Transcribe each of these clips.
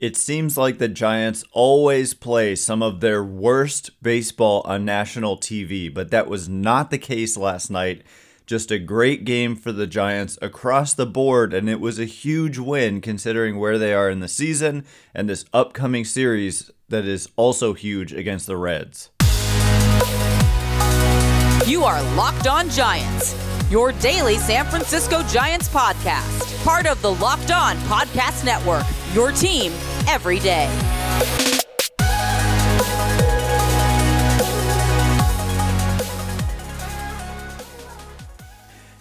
It seems like the Giants always play some of their worst baseball on national TV, but that was not the case last night. Just a great game for the Giants across the board, and it was a huge win considering where they are in the season and this upcoming series that is also huge against the Reds. You are Locked On Giants, your daily San Francisco Giants podcast, part of the Locked On Podcast Network, your team every day.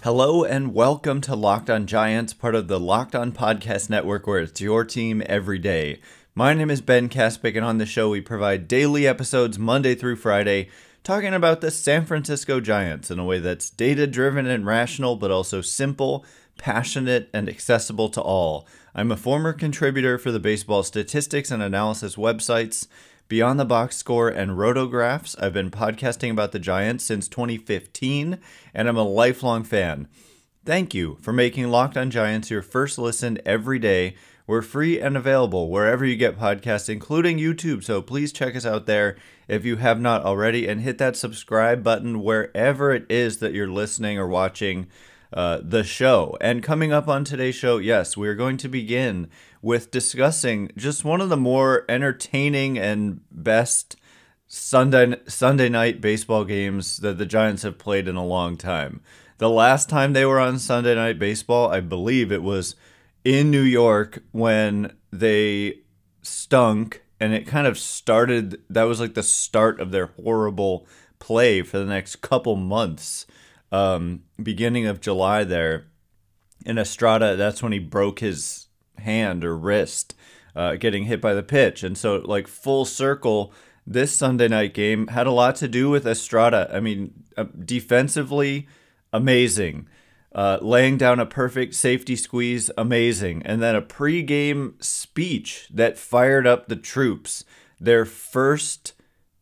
Hello and welcome to Locked On Giants, part of the Locked On Podcast Network, where it's your team every day. My name is Ben Kaspick, and on the show we provide daily episodes Monday through Friday, talking about the San Francisco Giants in a way that's data-driven and rational, but also simple, passionate, and accessible to all. I'm a former contributor for the baseball statistics and analysis websites Beyond the Box Score and Rotographs. I've been podcasting about the Giants since 2015, and I'm a lifelong fan. Thank you for making Locked On Giants your first listen every day. We're free and available wherever you get podcasts, including YouTube, so please check us out there if you have not already, and hit that subscribe button wherever it is that you're listening or watching the show. And coming up on today's show, yes, we're going to begin with discussing just one of the more entertaining and best Sunday night baseball games that the Giants have played in a long time. The last time they were on Sunday Night Baseball, I believe it was in New York when they stunk, and it kind of started, that was like the start of their horrible play for the next couple months. Beginning of July there, in Estrada, that's when he broke his hand or wrist, getting hit by the pitch. And so, like, full circle, this Sunday night game had a lot to do with Estrada. I mean, defensively, amazing. Laying down a perfect safety squeeze, amazing. And then a pregame speech that fired up the troops. Their first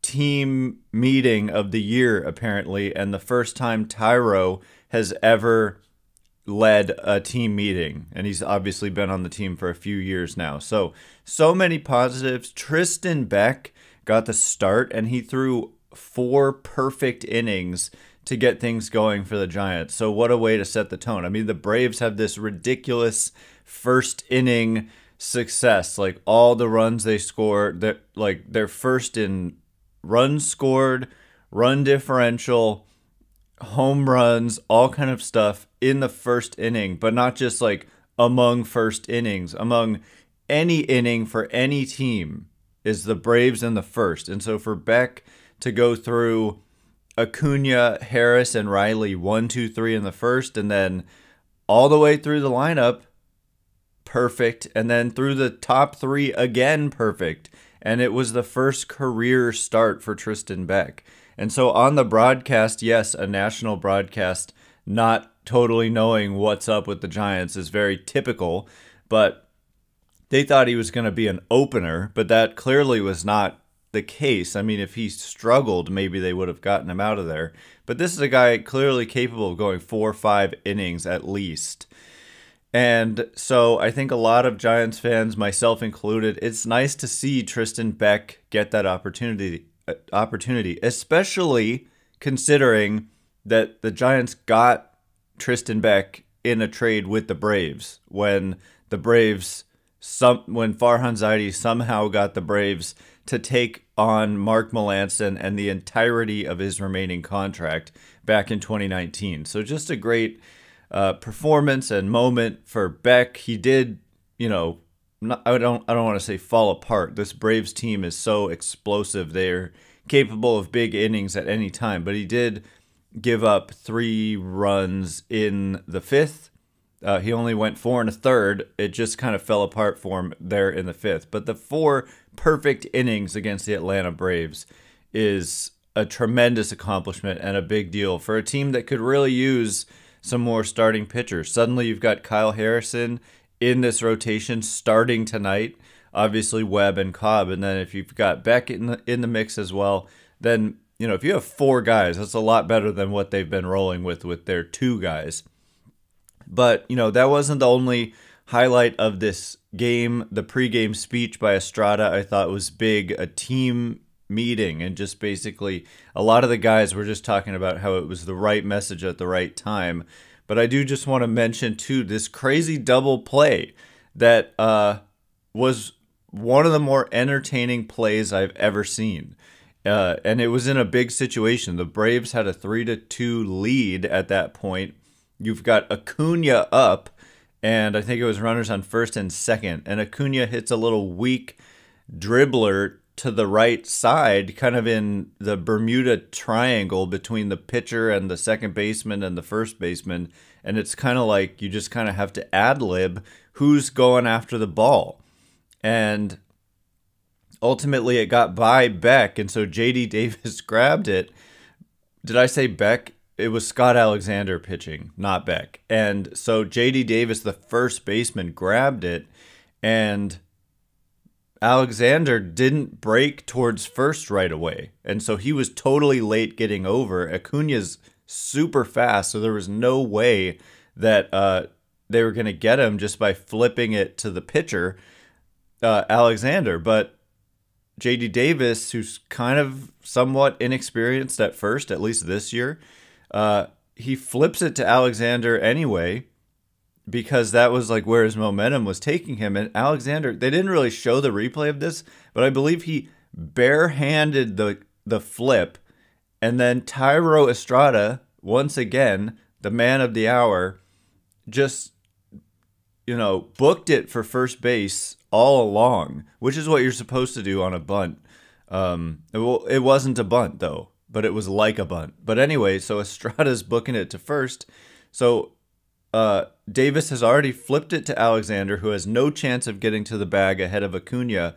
team meeting of the year, apparently, and the first time Thairo has ever led a team meeting. And he's obviously been on the team for a few years now. So many positives. Tristan Beck got the start, and he threw 4 perfect innings to get things going for the Giants. So what a way to set the tone. I mean, the Braves have this ridiculous first inning success. Like, all the runs they score, they're first in runs scored, run differential, home runs, all kind of stuff in the first inning, but not just like among first innings. Among any inning for any team is the Braves in the first. And so for Beck to go through Acuna, Harris, and Riley 1, 2, 3 in the first, and then all the way through the lineup, perfect, and then through the top 3 again, perfect. And it was the first career start for Tristan Beck. And so on the broadcast, yes, a national broadcast, not totally knowing what's up with the Giants is very typical, but they thought he was going to be an opener, but that clearly was not the case. I mean, if he struggled, maybe they would have gotten him out of there. But this is a guy clearly capable of going 4 or 5 innings at least. And so I think a lot of Giants fans, myself included, it's nice to see Tristan Beck get that opportunity, especially considering that the Giants got Tristan Beck in a trade with the Braves when Farhan Zaidi somehow got the Braves to take on Mark Melancon and the entirety of his remaining contract back in 2019. So just a great performance and moment for Beck. He did, I don't want to say fall apart. This Braves team is so explosive. They're capable of big innings at any time, but he did give up 3 runs in the 5th. He only went 4 1/3. It just kind of fell apart for him there in the 5th. But the 4 perfect innings against the Atlanta Braves is a tremendous accomplishment and a big deal for a team that could really use some more starting pitchers. Suddenly you've got Kyle Harrison in this rotation starting tonight. Obviously Webb and Cobb, and then if you've got Beck in the mix as well, then if you have 4 guys, that's a lot better than what they've been rolling with their 2 guys. But that wasn't the only highlight of this game. The pregame speech by Estrada I thought was big, a team meeting, and just basically a lot of the guys were just talking about how it was the right message at the right time. But I do just want to mention too this crazy double play that was one of the more entertaining plays I've ever seen. And it was in a big situation. The Braves had a 3-2 lead at that point. You've got Acuna up, and I think it was runners on first and second. And Acuna hits a little weak dribbler to the right side, kind of in the Bermuda Triangle between the pitcher and the second baseman and the first baseman. And it's kind of like you just kind of have to ad-lib who's going after the ball. And ultimately it got by Beck, and so J.D. Davis grabbed it. Did I say Beck? It was Scott Alexander pitching, not Beck. And so J.D. Davis, the first baseman, grabbed it, and Alexander didn't break towards first right away. And so he was totally late getting over. Acuna's super fast, so there was no way that they were going to get him just by flipping it to the pitcher, Alexander. But J.D. Davis, who's kind of somewhat inexperienced at first, at least this year, he flips it to Alexander anyway, because that was like where his momentum was taking him. And Alexander, they didn't really show the replay of this, but I believe he barehanded the flip, and then Thairo Estrada, once again, the man of the hour, just, booked it for first base all along, which is what you're supposed to do on a bunt. It wasn't a bunt, though, but it was like a bunt. But anyway, so Estrada's booking it to first. So Davis has already flipped it to Alexander, who has no chance of getting to the bag ahead of Acuna.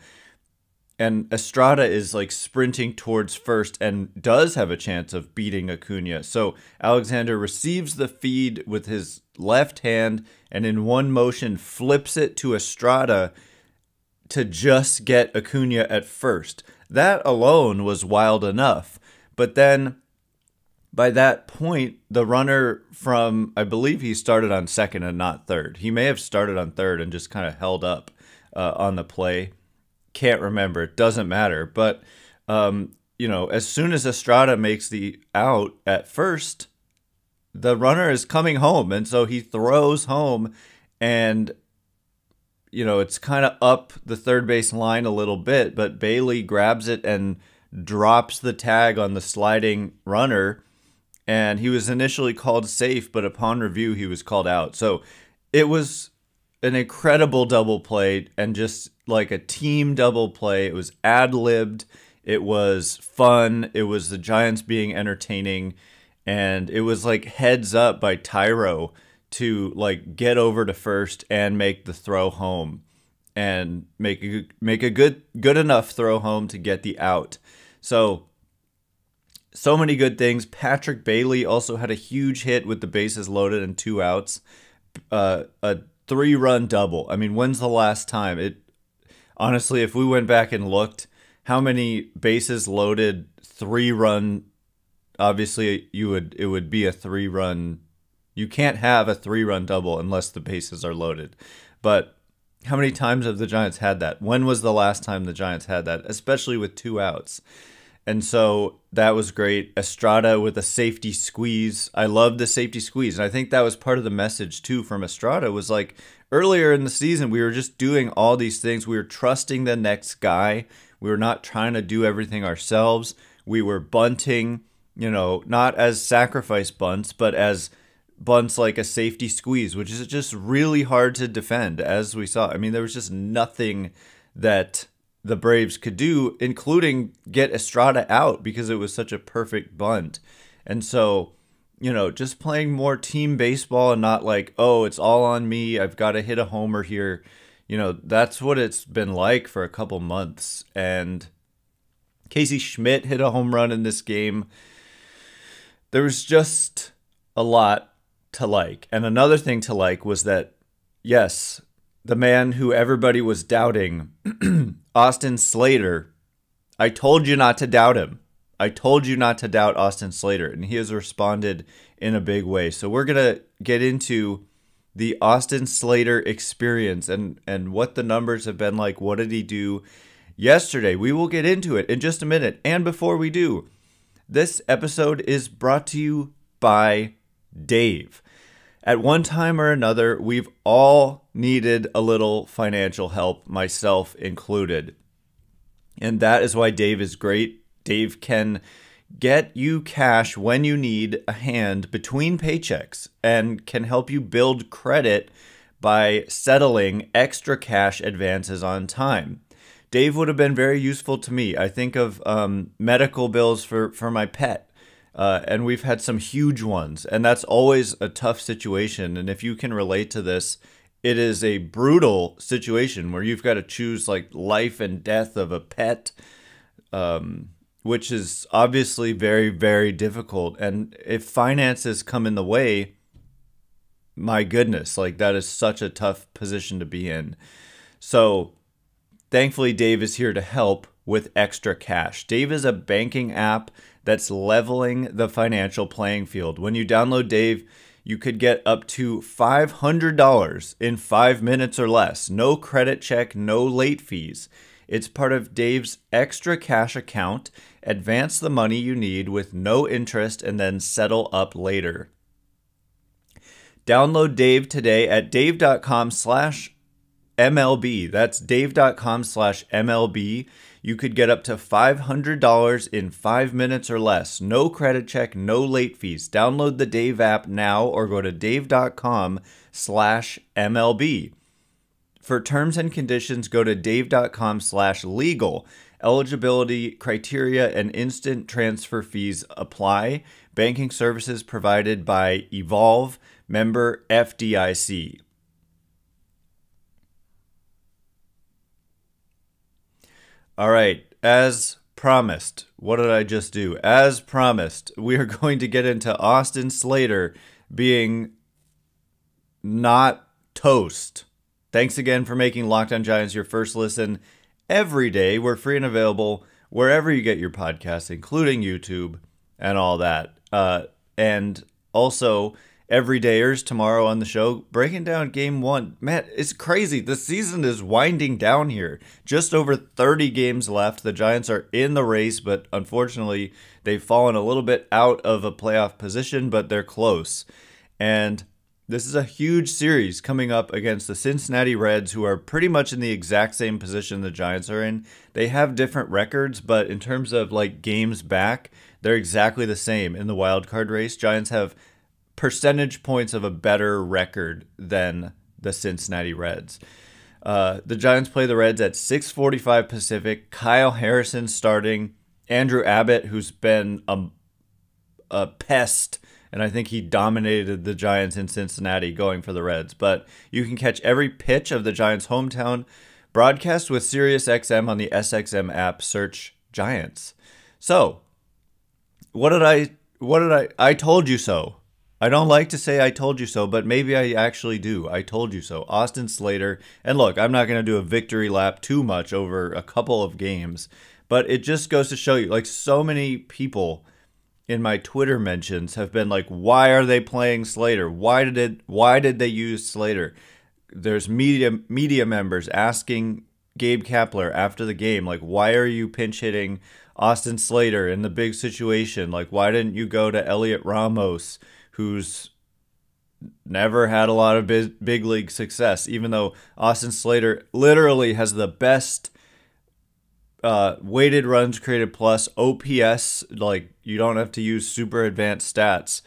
And Estrada is like sprinting towards first and does have a chance of beating Acuna. So Alexander receives the feed with his left hand and in one motion flips it to Estrada to just get Acuna at first. That alone was wild enough. But then by that point, the runner from, I believe he started on second and not third. He may have started on third and just kind of held up on the play. Can't remember. It doesn't matter. But, as soon as Estrada makes the out at first, the runner is coming home. And so he throws home and, it's kind of up the third base line a little bit. But Bailey grabs it and drops the tag on the sliding runner. And he was initially called safe, but upon review, he was called out. So it was an incredible double play and just like a team double play. It was ad-libbed. It was fun. It was the Giants being entertaining. And it was like heads up by Thairo to like get over to first and make the throw home and make a good enough throw home to get the out. So many good things. Patrick Bailey also had a huge hit with the bases loaded and 2 outs. A 3-run double. I mean, when's the last time? Honestly, if we went back and looked, how many bases loaded 3-run? Obviously, it would be a 3-run. You can't have a 3-run double unless the bases are loaded. But how many times have the Giants had that? When was the last time the Giants had that? Especially with 2 outs. And so that was great. Estrada with a safety squeeze. I love the safety squeeze. And I think that was part of the message, too, from Estrada was like earlier in the season, we were just doing all these things. We were trusting the next guy. We were not trying to do everything ourselves. We were bunting, not as sacrifice bunts, but as bunts like a safety squeeze, which is just really hard to defend, as we saw. I mean, there was just nothing that the Braves could do, including get Estrada out because it was such a perfect bunt. And so, just playing more team baseball and not like, oh, it's all on me, I've got to hit a homer here. That's what it's been like for a couple months. And Casey Schmidt hit a home run in this game. There was just a lot to like. And another thing to like was that, yes, the man who everybody was doubting, Austin Slater, I told you not to doubt him. I told you not to doubt Austin Slater, and he has responded in a big way. So we're going to get into the Austin Slater experience and what the numbers have been like. What did he do yesterday? We will get into it in just a minute. And before we do, this episode is brought to you by Dave. At one time or another, we've all needed a little financial help, myself included. And that is why Dave is great. Dave can get you cash when you need a hand between paychecks and can help you build credit by settling extra cash advances on time. Dave would have been very useful to me. I think of medical bills for my pet, and we've had some huge ones, and that's always a tough situation. And if you can relate to this, it is a brutal situation where you've got to choose like life and death of a pet, which is obviously very, very difficult. And if finances come in the way, my goodness, like that is such a tough position to be in. So thankfully, Dave is here to help with extra cash. Dave is a banking app that's leveling the financial playing field. When you download Dave, you could get up to $500 in 5 minutes or less. No credit check, no late fees. It's part of Dave's extra cash account. Advance the money you need with no interest and then settle up later. Download Dave today at dave.com/MLB. That's dave.com/MLB. You could get up to $500 in 5 minutes or less. No credit check, no late fees. Download the Dave app now or go to dave.com/MLB. For terms and conditions, go to dave.com/legal. Eligibility criteria and instant transfer fees apply. Banking services provided by Evolve, member FDIC. All right, as promised, what did I just do? As promised, we are going to get into Austin Slater being not toast. Thanks again for making Locked On Giants your first listen every day. We're free and available wherever you get your podcasts, including YouTube and all that. And also, everydayers tomorrow on the show, breaking down Game 1. Man, it's crazy. The season is winding down here. Just over 30 games left. The Giants are in the race, but unfortunately, they've fallen a little bit out of a playoff position, but they're close. And this is a huge series coming up against the Cincinnati Reds, who are pretty much in the exact same position the Giants are in. They have different records, but in terms of like games back, they're exactly the same in the wild card race. Giants have percentage points of a better record than the Cincinnati Reds. The Giants play the Reds at 6:45 Pacific. Kyle Harrison starting. Andrew Abbott, who's been a pest, and I think he dominated the Giants in Cincinnati going for the Reds. But you can catch every pitch of the Giants' hometown broadcast with SiriusXM on the SXM app. Search Giants. So, I told you so. I don't like to say I told you so, but maybe I actually do. I told you so. Austin Slater. And look, I'm not going to do a victory lap too much over a couple of games, but it just goes to show you, like, so many people in my Twitter mentions have been like, why are they playing Slater? Why did they use Slater? There's media members asking Gabe Kapler after the game, like, why are you pinch hitting Austin Slater in the big situation? Like, why didn't you go to Elliot Ramos, who's never had a lot of big league success, even though Austin Slater literally has the best weighted runs created plus OPS, like you don't have to use super advanced stats,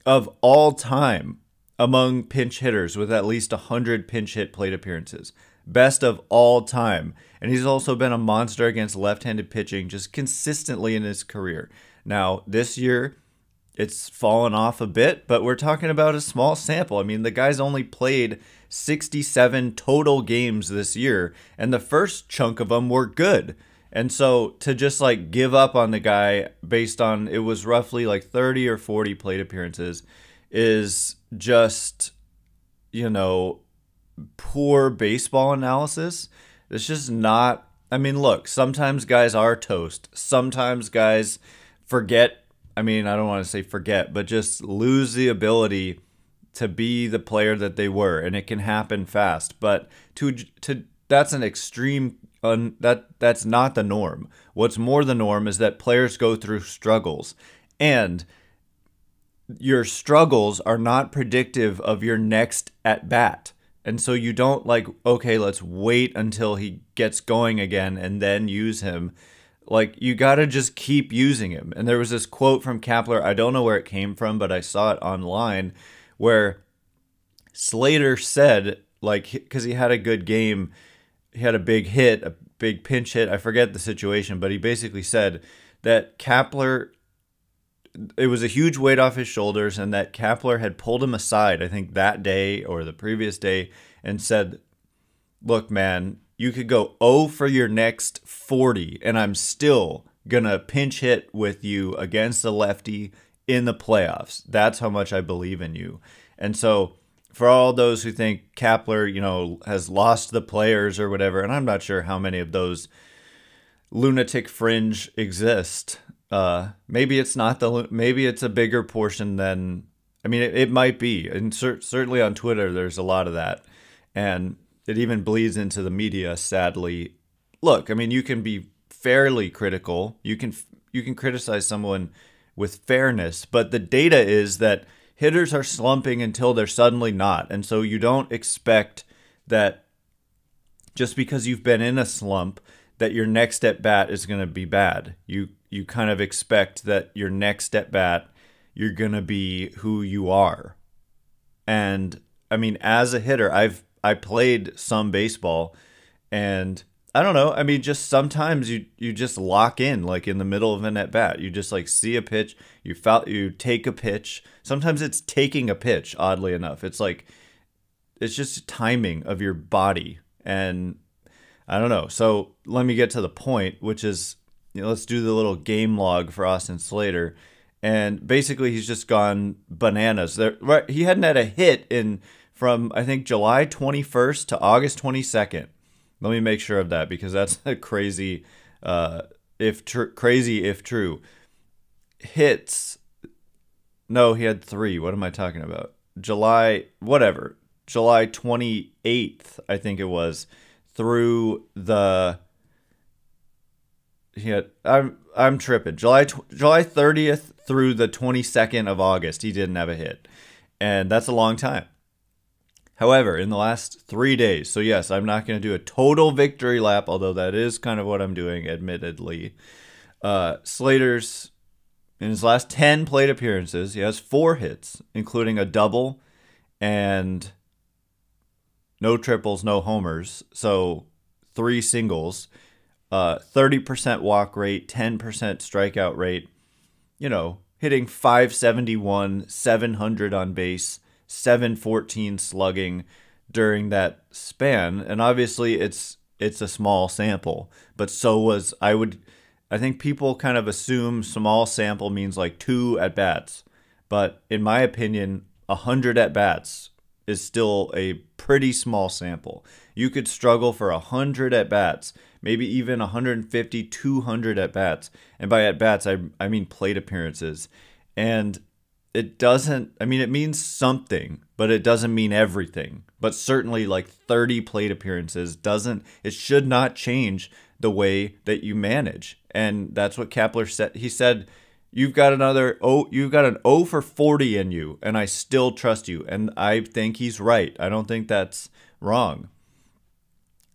of all time among pinch hitters with at least 100 pinch hit plate appearances. Best of all time. And he's also been a monster against left-handed pitching just consistently in his career. Now, this year, it's fallen off a bit, but we're talking about a small sample. I mean, the guy's only played 67 total games this year, and the first chunk of them were good. And so to just like give up on the guy based on it was roughly like 30 or 40 plate appearances is just, poor baseball analysis. It's just not. I mean, look, sometimes guys are toast. Sometimes guys forget. I mean, I don't want to say forget, but just lose the ability to be the player that they were, and it can happen fast. But to that's an extreme. That's not the norm. What's more the norm is that players go through struggles, and your struggles are not predictive of your next at bat. And so you don't like, okay, let's wait until he gets going again and then use him. Like, you got to just keep using him. And there was this quote from Kapler. I don't know where it came from, but I saw it online, where Slater said, like, because he had a good game, he had a big hit, a big pinch hit. I forget the situation, but he basically said that Kapler, it was a huge weight off his shoulders, and that Kapler had pulled him aside, I think that day or the previous day, and said, look, man, you could go 0 for your next 40, and I'm still going to pinch hit with you against the lefty in the playoffs. That's how much I believe in you. And so for all those who think Kapler, you know, has lost the players or whatever, and I'm not sure how many of those lunatic fringe exist. Maybe it's not maybe it's a bigger portion than, I mean, it might be. And certainly on Twitter, there's a lot of that. And it even bleeds into the media, sadly. Look, I mean, you can be fairly critical. You can criticize someone with fairness, but the data is that hitters are slumping until they're suddenly not. And so you don't expect that just because you've been in a slump that your next at bat is going to be bad. You kind of expect that your next at bat, you're going to be who you are. And I mean, as a hitter, I played some baseball, and I don't know. I mean, just sometimes you just lock in, like in the middle of an at bat. You just like see a pitch, you take a pitch. Sometimes it's taking a pitch, oddly enough. It's like, it's just timing of your body. And I don't know. So let me get to the point, which is, you know, let's do the little game log for Austin Slater. And basically he's just gone bananas. Right, he hadn't had a hit from I think July 21st to August 22nd. Let me make sure of that, because that's a crazy if true. Hits. No, he had 3. What am I talking about? July 28th, I think it was, through the I'm tripping. July 30th through the 22nd of August, he didn't have a hit. And that's a long time. However, in the last 3 days, so yes, I'm not going to do a total victory lap, although that is kind of what I'm doing, admittedly. Slater's, in his last 10 plate appearances, he has 4 hits, including a double and no triples, no homers, so 3 singles, 30% walk rate, 10% strikeout rate, you know, hitting .571, 700 on base, 714 slugging during that span. And obviously it's a small sample, but so was, I think people kind of assume small sample means like 2 at bats, but in my opinion, 100 at bats is still a pretty small sample. You could struggle for 100 at bats, maybe even 150, 200 at bats. And by at bats, I mean plate appearances. And it doesn't, I mean, it means something, but it doesn't mean everything. But certainly like 30 plate appearances it should not change the way that you manage. And that's what Kapler said. He said, you've got an 0 for 40 in you, and I still trust you. And I think he's right. I don't think that's wrong.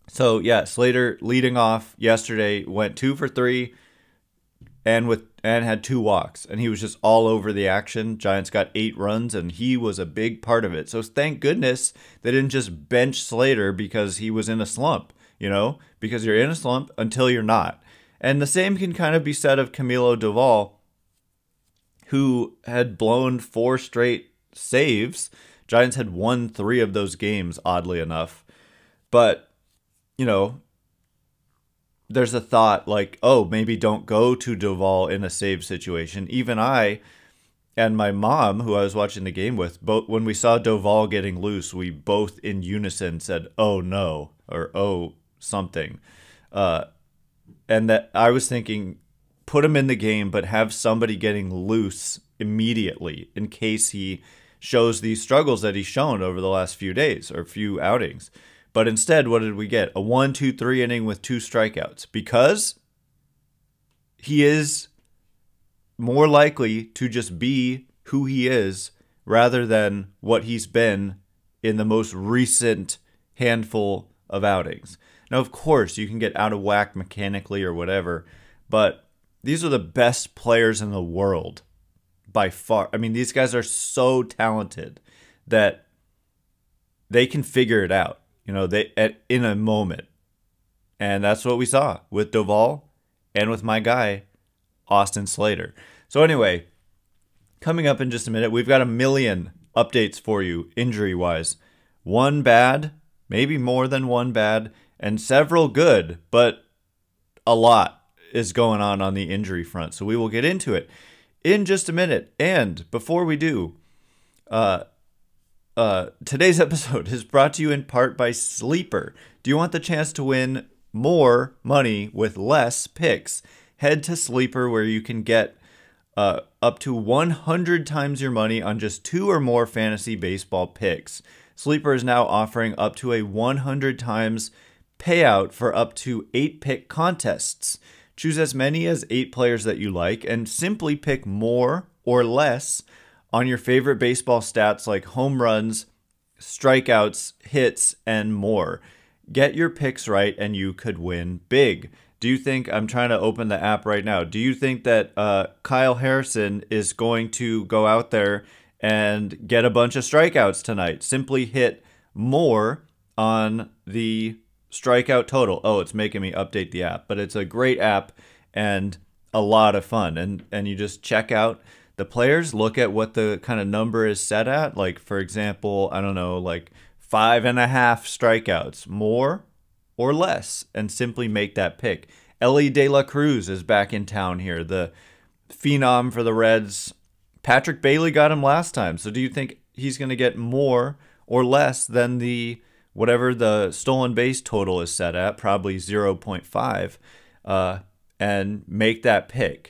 So yeah, Slater leading off yesterday went 2 for 3 and had 2 walks, and he was just all over the action. Giants got 8 runs, and he was a big part of it. So thank goodness they didn't just bench Slater because he was in a slump, you know, because you're in a slump until you're not. And the same can kind of be said of Camilo Duval, who had blown 4 straight saves. Giants had won 3 of those games, oddly enough. But, you know, there's a thought like, oh, maybe don't go to Duval in a save situation. Even I and my mom, who I was watching the game with, both when we saw Duval getting loose, we both in unison said, oh no, or oh something. And that I was thinking, put him in the game, but have somebody getting loose immediately in case he shows these struggles that he's shown over the last few days or few outings. But instead, what did we get? A 1-2-3 inning with 2 strikeouts, because he is more likely to just be who he is rather than what he's been in the most recent handful of outings. Now, of course, you can get out of whack mechanically or whatever, but these are the best players in the world by far. I mean, these guys are so talented that they can figure it out, in a moment. And that's what we saw with Duval and with my guy, Austin Slater. So anyway, coming up in just a minute, we've got a million updates for you injury-wise. One bad, maybe more than one bad, and several good, but a lot is going on the injury front. So we will get into it in just a minute. And before we do, today's episode is brought to you in part by Sleeper. Do you want the chance to win more money with less picks? Head to Sleeper, where you can get up to 100 times your money on just 2 or more fantasy baseball picks. Sleeper is now offering up to a 100 times payout for up to 8 pick contests. Choose as many as 8 players that you like and simply pick more or less on your favorite baseball stats like home runs, strikeouts, hits, and more. Get your picks right and you could win big. Do you think, I'm trying to open the app right now, do you think that Kyle Harrison is going to go out there and get a bunch of strikeouts tonight? Simply hit more on the strikeout total. Oh, it's making me update the app, but it's a great app and a lot of fun. And you just check out the players, look at what the kind of number is set at. Like, for example, I don't know, like 5.5 strikeouts, more or less, and simply make that pick. Ellie De La Cruz is back in town here, the phenom for the Reds. Patrick Bailey got him last time. So do you think he's going to get more or less than whatever the stolen base total is set at, probably 0.5, and make that pick?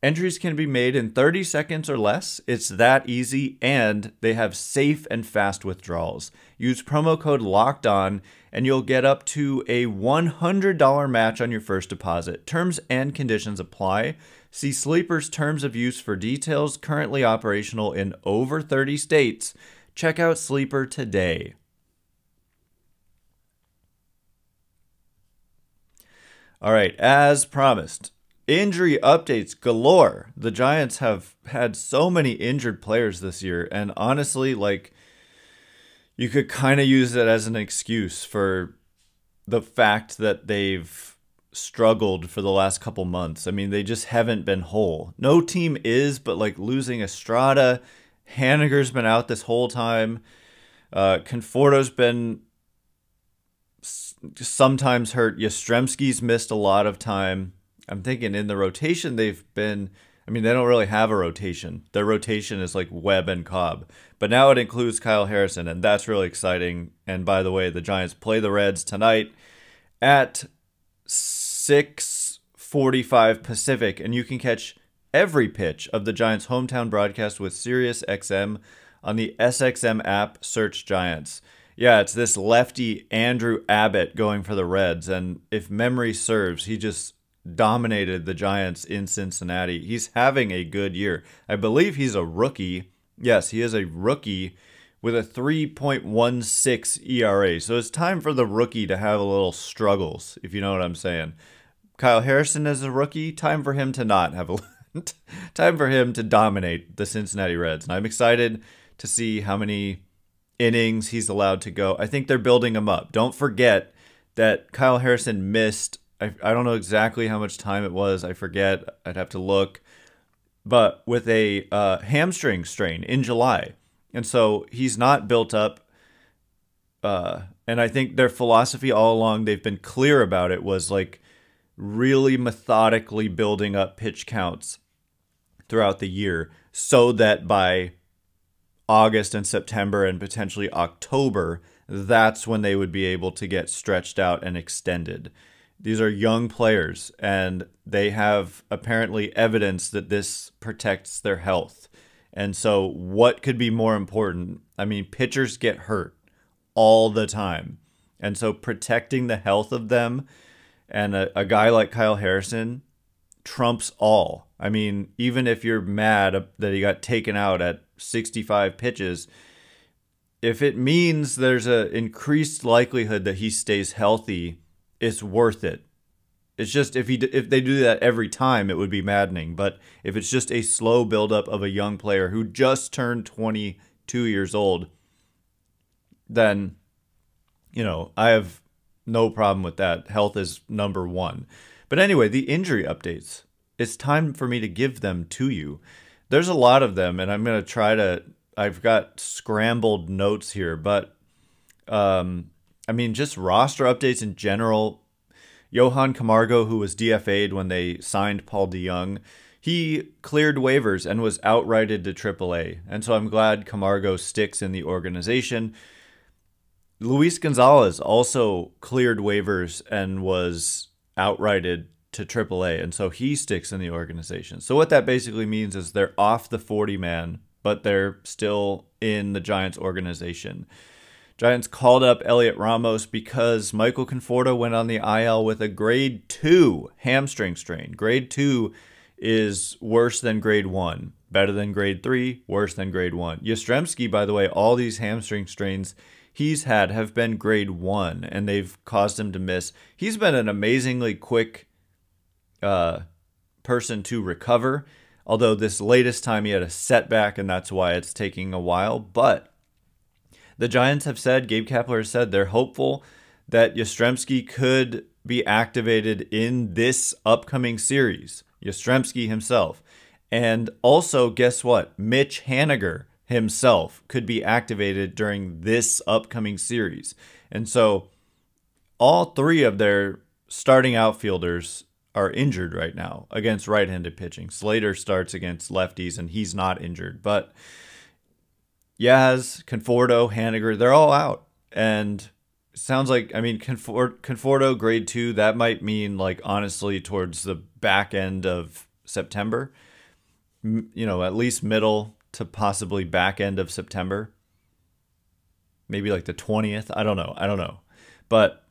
Entries can be made in 30 seconds or less. It's that easy, and they have safe and fast withdrawals. Use promo code LOCKEDON, and you'll get up to a $100 match on your first deposit. Terms and conditions apply. See Sleeper's terms of use for details. Currently operational in over 30 states. Check out Sleeper today. All right, as promised, injury updates galore. The Giants have had so many injured players this year, and honestly, you could kind of use it as an excuse for the fact that they've struggled for the last couple months. I mean, they just haven't been whole. No team is, but losing Estrada, Haniger's been out this whole time. Conforto's been sometimes hurt. Yastrzemski's missed a lot of time. I'm thinking in the rotation they don't really have a rotation. Their rotation is like Webb and Cobb. But now it includes Kyle Harrison, and that's really exciting. And by the way, the Giants play the Reds tonight at 6:45 Pacific, and you can catch every pitch of the Giants' hometown broadcast with SiriusXM on the SXM app. Search Giants. Yeah, it's this lefty Andrew Abbott going for the Reds, and if memory serves, he just dominated the Giants in Cincinnati. He's having a good year. I believe he's a rookie. Yes, he is a rookie with a 3.16 ERA. So it's time for the rookie to have a little struggles, if you know what I'm saying. Kyle Harrison is a rookie. Time for him to not have time for him to dominate the Cincinnati Reds. And I'm excited to see how many innings he's allowed to go. I think they're building him up. Don't forget that Kyle Harrison missed, I don't know exactly how much time it was. I forget. I'd have to look. But with a hamstring strain in July. And so he's not built up. And I think their philosophy all along, they've been clear about it, was really methodically building up pitch counts throughout the year so that by August and September and potentially October, that's when they would be able to get stretched out and extended. These are young players, and they have apparently evidence that this protects their health. And so what could be more important? I mean, pitchers get hurt all the time. And so protecting the health of them and a guy like Kyle Harrison trumps all. I mean, even if you're mad that he got taken out at 65 pitches, if it means there's an increased likelihood that he stays healthy, it's worth it. It's just if they do that every time, it would be maddening. But if it's just a slow buildup of a young player who just turned 22 years old, then, I have no problem with that. Health is number one. But anyway, the injury updates. It's time for me to give them to you. There's a lot of them, and I'm going to try to... I've got scrambled notes here, but, just roster updates in general. Johan Camargo, who was DFA'd when they signed Paul DeJong, he cleared waivers and was outrighted to AAA. And so I'm glad Camargo sticks in the organization. Luis Gonzalez also cleared waivers and was outrighted to AAA. And so he sticks in the organization. So what that basically means is they're off the 40-man, but they're still in the Giants organization. Giants called up Elliot Ramos because Michael Conforto went on the IL with a grade 2 hamstring strain. Grade 2 is worse than grade 1. Better than grade 3, worse than grade 1. Yastrzemski, by the way, all these hamstring strains he's had have been grade 1, and they've caused him to miss. He's been an amazingly quick person to recover, although this latest time he had a setback, and that's why it's taking a while. But the Giants have said, Gabe Kapler has said, they're hopeful that Yastrzemski could be activated in this upcoming series. Yastrzemski himself. And also, guess what? Mitch Haniger himself could be activated during this upcoming series. And so all three of their starting outfielders are injured right now against right-handed pitching. Slater starts against lefties, and he's not injured. But Yaz, Conforto, Haniger, they're all out. And it sounds like, Conforto grade 2, that might mean, honestly, towards the back end of September. At least middle to possibly back end of September. Maybe the 20th. I don't know. But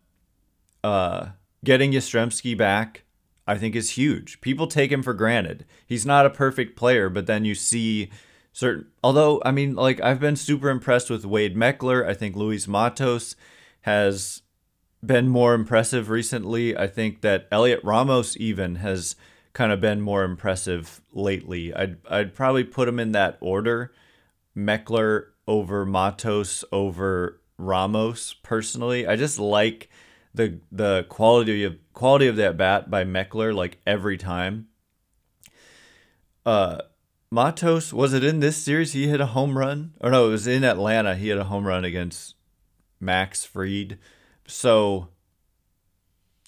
getting Yastrzemski back, I think, is huge. People take him for granted. He's not a perfect player, but then you see certain... Although, I've been super impressed with Wade Meckler. I think Luis Matos has been more impressive recently. I think that Elliot Ramos even has kind of been more impressive lately. I'd probably put him in that order. Meckler over Matos over Ramos, personally. I just like the quality of that bat by Meckler, every time. Matos, was it in this series he hit a home run? Or no, it was in Atlanta. He hit a home run against Max Fried. So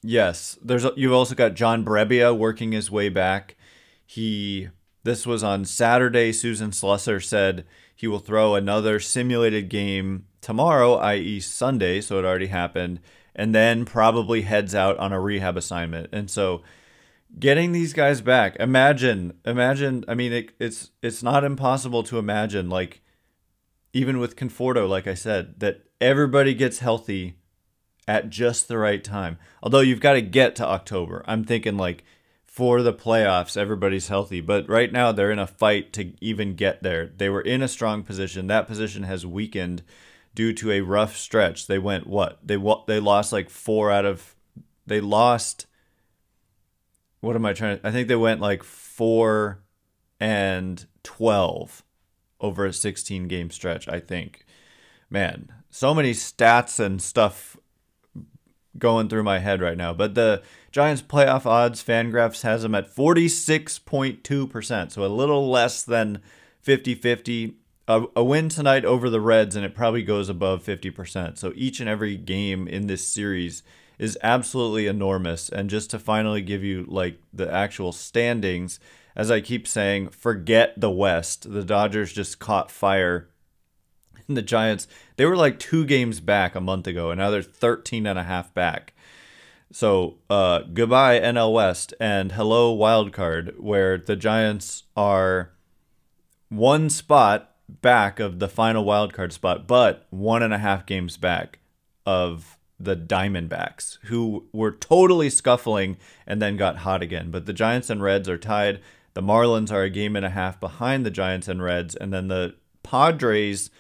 yes, you've also got John Brebbia working his way back. This was on Saturday. Susan Slusser said he will throw another simulated game tomorrow, i.e. Sunday, so it already happened, and then probably heads out on a rehab assignment. And so getting these guys back, imagine, it's not impossible to imagine, even with Conforto, like I said, that everybody gets healthy at just the right time. Although you've got to get to October. I'm thinking for the playoffs, everybody's healthy. But right now they're in a fight to even get there. They were in a strong position. That position has weakened due to a rough stretch. They went what? They lost 4 out of... They lost... What am I trying to... I think they went 4-12 over a 16-game stretch, I think. Man, so many stats and stuff going through my head right now. But the Giants playoff odds, Fangraphs has them at 46.2%, so a little less than 50-50. A win tonight over the Reds, and it probably goes above 50%. So each and every game in this series is absolutely enormous. And just to finally give you the actual standings, as I keep saying, forget the West. The Dodgers just caught fire. And the Giants, they were 2 games back a month ago, and now they're 13.5 back. So goodbye NL West, and hello Wild Card, where the Giants are one spot back of the final wildcard spot, but 1.5 games back of the Diamondbacks, who were totally scuffling and then got hot again. But the Giants and Reds are tied. The Marlins are 1.5 games behind the Giants and Reds, and then the Padres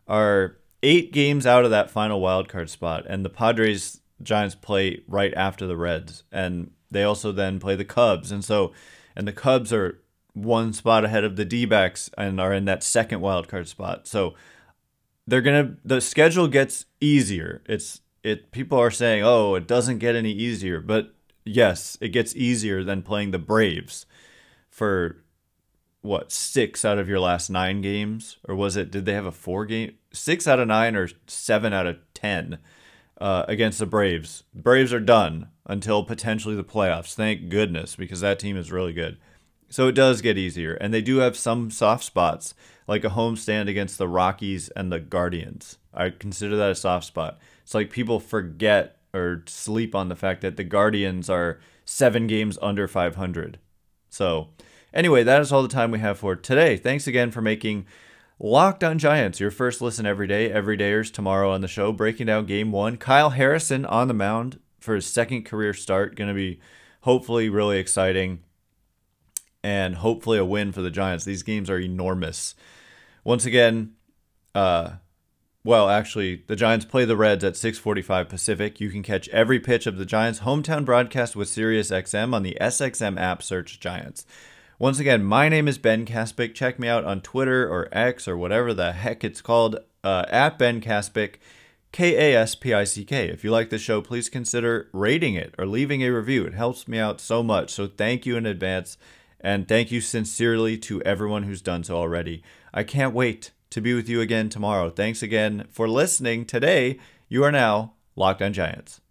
are 8 games out of that final wildcard spot. And the Giants play right after the Reds, and they also then play the Cubs. And the Cubs are 1 spot ahead of the D-backs and are in that second wildcard spot. So the schedule gets easier. People are saying, oh, it doesn't get any easier, but yes, it gets easier than playing the Braves for 6 out of your last 9 games, or did they have a 4-game 6 out of 9 or 7 out of 10 against the Braves? Braves are done until potentially the playoffs. Thank goodness, because that team is really good. So it does get easier, and they do have some soft spots, like a homestand against the Rockies and the Guardians. I consider that a soft spot. It's like people forget or sleep on the fact that the Guardians are 7 games under 500. So anyway, that is all the time we have for today. Thanks again for making Locked on Giants your first listen every day. Everydayers tomorrow on the show, breaking down Game 1. Kyle Harrison on the mound for his second career start. Going to be hopefully really exciting, and hopefully a win for the Giants. These games are enormous. Once again, the Giants play the Reds at 6:45 Pacific. You can catch every pitch of the Giants' hometown broadcast with SiriusXM on the SXM app. Search Giants. Once again, my name is Ben Kaspick. Check me out on Twitter or X or whatever the heck it's called, at Ben Kaspick, Kaspick. If you like the show, please consider rating it or leaving a review. It helps me out so much. So thank you in advance. And thank you sincerely to everyone who's done so already. I can't wait to be with you again tomorrow. Thanks again for listening today. You are now Locked on Giants.